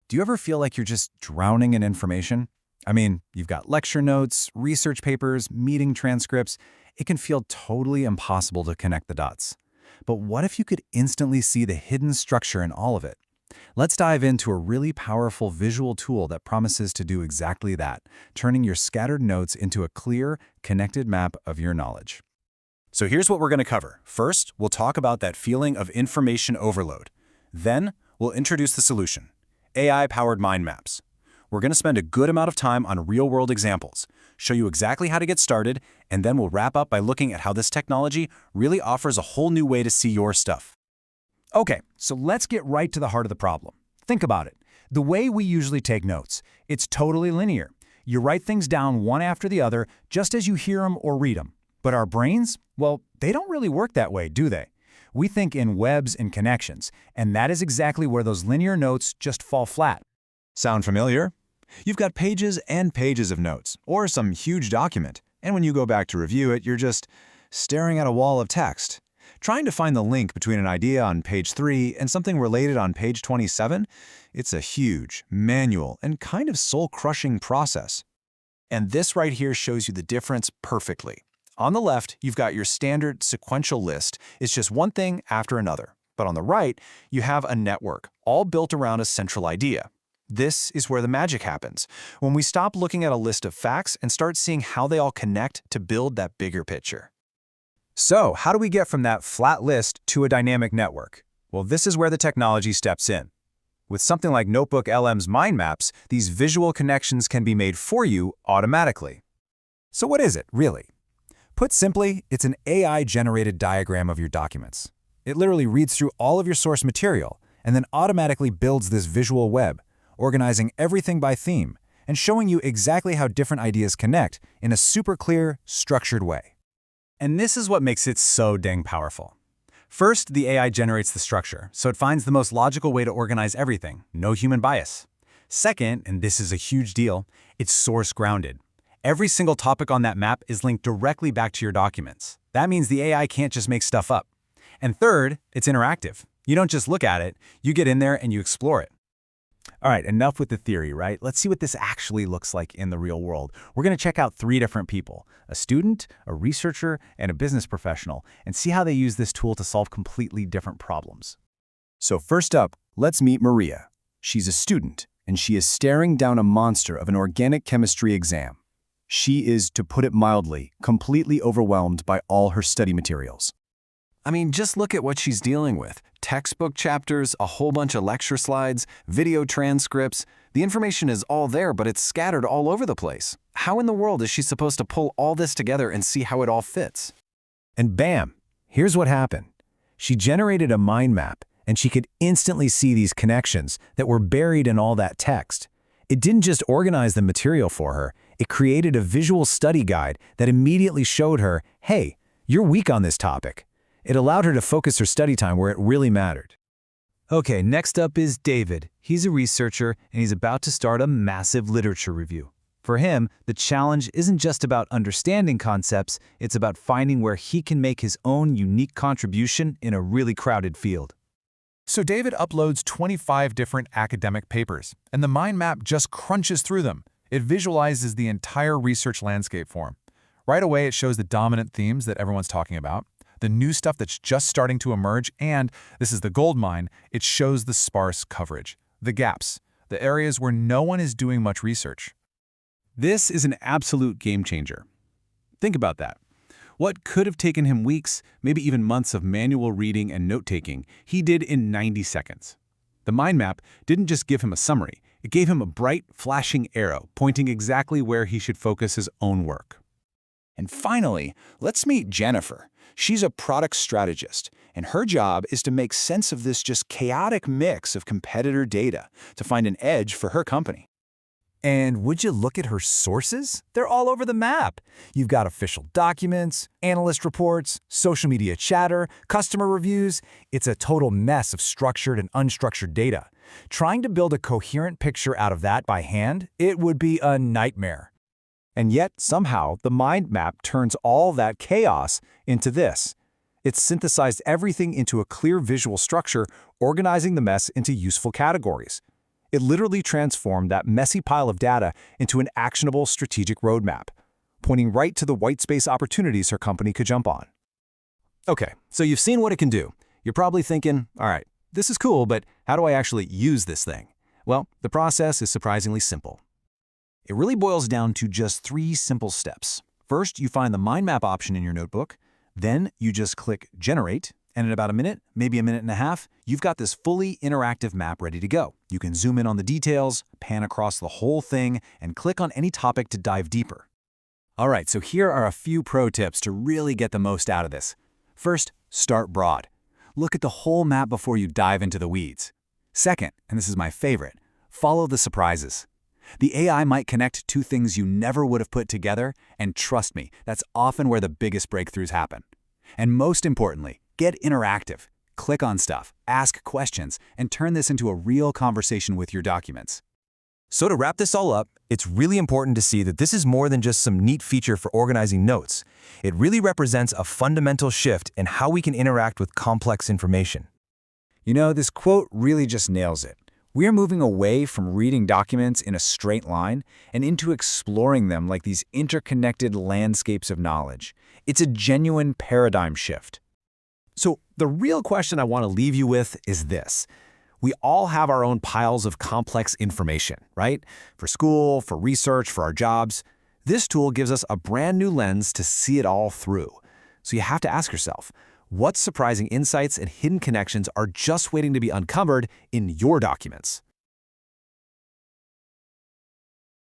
Do you ever feel like you're just drowning in information? I mean, you've got lecture notes, research papers, meeting transcripts. It can feel totally impossible to connect the dots. But what if you could instantly see the hidden structure in all of it? Let's dive into a really powerful visual tool that promises to do exactly that, turning your scattered notes into a clear, connected map of your knowledge. So here's what we're going to cover. First, we'll talk about that feeling of information overload. Then, we'll introduce the solution: AI-powered mind maps. We're going to spend a good amount of time on real-world examples, show you exactly how to get started, and then we'll wrap up by looking at how this technology really offers a whole new way to see your stuff. Okay, so let's get right to the heart of the problem. Think about it. The way we usually take notes, it's totally linear. You write things down one after the other just as you hear them or read them. But our brains, well, they don't really work that way, do they? We think in webs and connections, and that is exactly where those linear notes just fall flat. Sound familiar? You've got pages and pages of notes, or some huge document, and when you go back to review it, you're just staring at a wall of text. Trying to find the link between an idea on page 3 and something related on page 27, it's a huge, manual, and kind of soul-crushing process. And this right here shows you the difference perfectly. On the left, you've got your standard sequential list. It's just one thing after another. But on the right, you have a network, all built around a central idea. This is where the magic happens, when we stop looking at a list of facts and start seeing how they all connect to build that bigger picture. So, how do we get from that flat list to a dynamic network? Well, this is where the technology steps in. With something like NotebookLM's mind maps, these visual connections can be made for you automatically. So what is it, really? Put simply, it's an AI-generated diagram of your documents. It literally reads through all of your source material and then automatically builds this visual web, organizing everything by theme and showing you exactly how different ideas connect in a super clear, structured way. And this is what makes it so dang powerful. First, the AI generates the structure, so it finds the most logical way to organize everything, no human bias. Second, and this is a huge deal, it's source-grounded. Every single topic on that map is linked directly back to your documents. That means the AI can't just make stuff up. And third, it's interactive. You don't just look at it, you get in there and you explore it. All right, enough with the theory, right? Let's see what this actually looks like in the real world. We're going to check out 3 different people: a student, a researcher, and a business professional, and see how they use this tool to solve completely different problems. So first up, let's meet Maria. She's a student, and she is staring down a monster of an organic chemistry exam. She is, to put it mildly, completely overwhelmed by all her study materials. I mean, just look at what she's dealing with. Textbook chapters, a whole bunch of lecture slides, video transcripts. The information is all there, but it's scattered all over the place. How in the world is she supposed to pull all this together and see how it all fits? And bam, here's what happened. She generated a mind map, and she could instantly see these connections that were buried in all that text. It didn't just organize the material for her, it created a visual study guide that immediately showed her, hey, you're weak on this topic. It allowed her to focus her study time where it really mattered. Okay, next up is David. He's a researcher, and he's about to start a massive literature review. For him, the challenge isn't just about understanding concepts, it's about finding where he can make his own unique contribution in a really crowded field. So David uploads 25 different academic papers, and the mind map just crunches through them. It visualizes the entire research landscape for him. Right away, it shows the dominant themes that everyone's talking about, the new stuff that's just starting to emerge, and, this is the gold mine, it shows the sparse coverage, the gaps, the areas where no one is doing much research. This is an absolute game changer. Think about that. What could have taken him weeks, maybe even months of manual reading and note-taking, he did in 90 seconds. The mind map didn't just give him a summary, it gave him a bright, flashing arrow pointing exactly where he should focus his own work. And finally, let's meet Jennifer. She's a product strategist, and her job is to make sense of this just chaotic mix of competitor data to find an edge for her company. And would you look at her sources? They're all over the map. You've got official documents, analyst reports, social media chatter, customer reviews. It's a total mess of structured and unstructured data. Trying to build a coherent picture out of that by hand, it would be a nightmare. And yet, somehow, the mind map turns all that chaos into this. It's synthesized everything into a clear visual structure, organizing the mess into useful categories. It literally transformed that messy pile of data into an actionable strategic roadmap, pointing right to the white space opportunities her company could jump on. Okay, so you've seen what it can do. You're probably thinking, all right, this is cool, but how do I actually use this thing? Well, the process is surprisingly simple. It really boils down to just 3 simple steps. First, you find the mind map option in your notebook. Then you just click Generate, and in about a minute, maybe a minute and a half, you've got this fully interactive map ready to go. You can zoom in on the details, pan across the whole thing, and click on any topic to dive deeper. All right, so here are a few pro tips to really get the most out of this. First, start broad. Look at the whole map before you dive into the weeds. Second, and this is my favorite, follow the surprises. The AI might connect 2 things you never would have put together, and trust me, that's often where the biggest breakthroughs happen. And most importantly, get interactive. Click on stuff, ask questions, and turn this into a real conversation with your documents. So to wrap this all up, it's really important to see that this is more than just some neat feature for organizing notes. It really represents a fundamental shift in how we can interact with complex information. You know, this quote really just nails it. We're moving away from reading documents in a straight line and into exploring them like these interconnected landscapes of knowledge. It's a genuine paradigm shift. So the real question I want to leave you with is this. We all have our own piles of complex information, right? For school, for research, for our jobs. This tool gives us a brand new lens to see it all through. So you have to ask yourself, what surprising insights and hidden connections are just waiting to be uncovered in your documents?